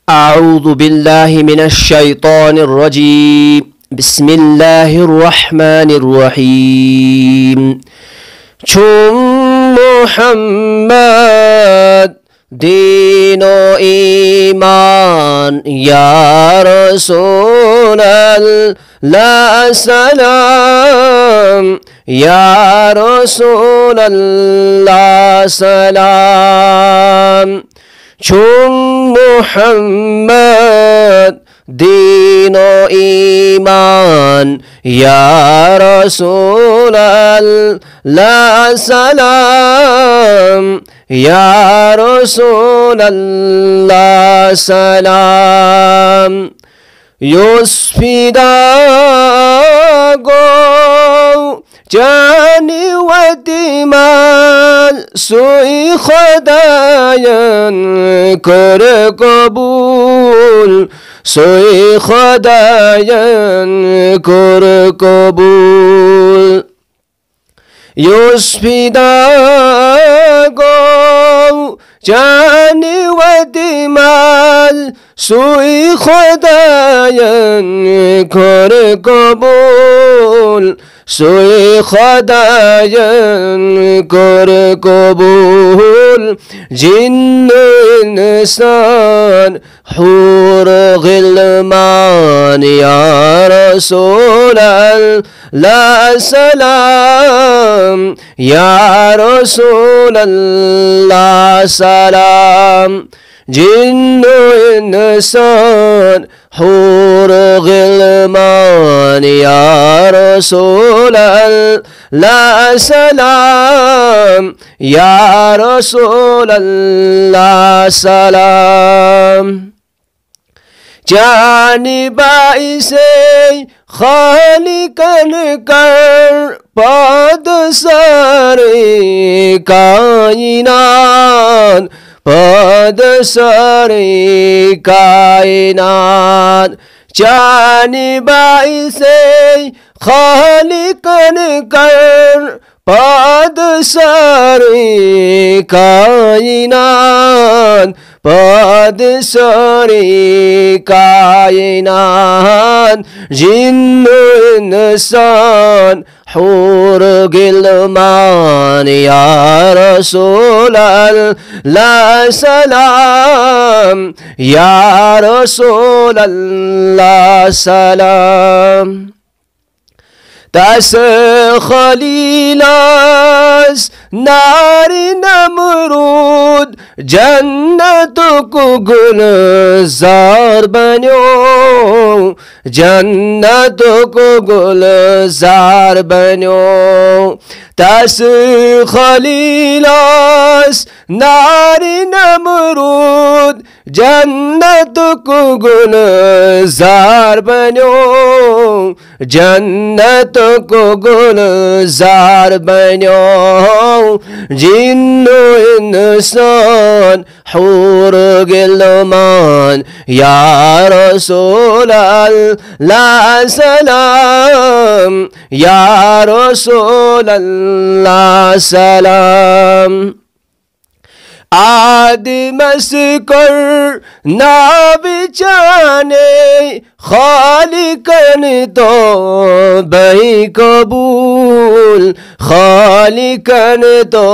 أعوذ بالله من الشيطان الرجيم بسم الله الرحمن الرحيم چون محمد دین و ایمان یا رسول الله سلام یا رسول الله سلام چون محمد دین و ایمان یا رسول الله سلام یا رسول الله سلام یوسفیدا گو جانی و دیمال سوی خدایان کر قبول سوی خدایان کر قبول یوسفیدا گو جانی و دیمال سوی خدایان کر قبول سوی خدایان کر قبول جن انسان حور غلمان یا رسول الله سلام یا رسول الله سلام جن انسان حور غلمان یا رسول الله سلام یا رسول الله سلام جانی باعث خالقن کر پادسر کائنات پادسر کائنات جانی باعث خالقن کر پادسر کائنات پادسر کائنات جن انسان حور غلمان یا رسول الله سلام یا رسول الله سلام دست خلیل از نار نمرود جنت کو گلزار بنیو جنت کو گلزار بنیو دست خلیل از نار نمرود جنت کو گلزار بنیو جنت کو گلزار بنیو جن و انسان حور غلمان یا رسول الله سلام یا رسول الله سلام آدم اسکر نابچانے خالقن تو بے قبول خالقن تو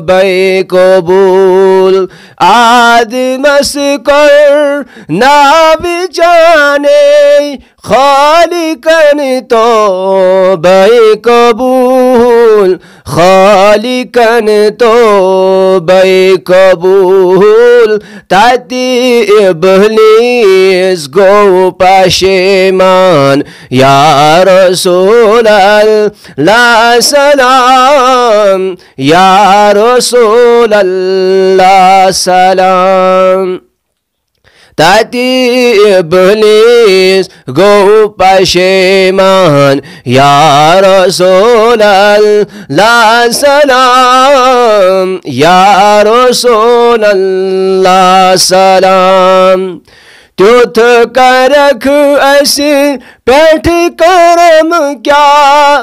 بے قبول آدم اسکر نابچانے خالقن تو بے قبول خالقن تو بے قبول تاتی ابلیس گو پشیمان یا رسول الله سلام یا رسول الله سلام تاتی ابلیس گو پشیمان یا رسول الله سلام یا رسول الله سلام تیوتھ کا رکھ ایسی پیٹھ کرم کیا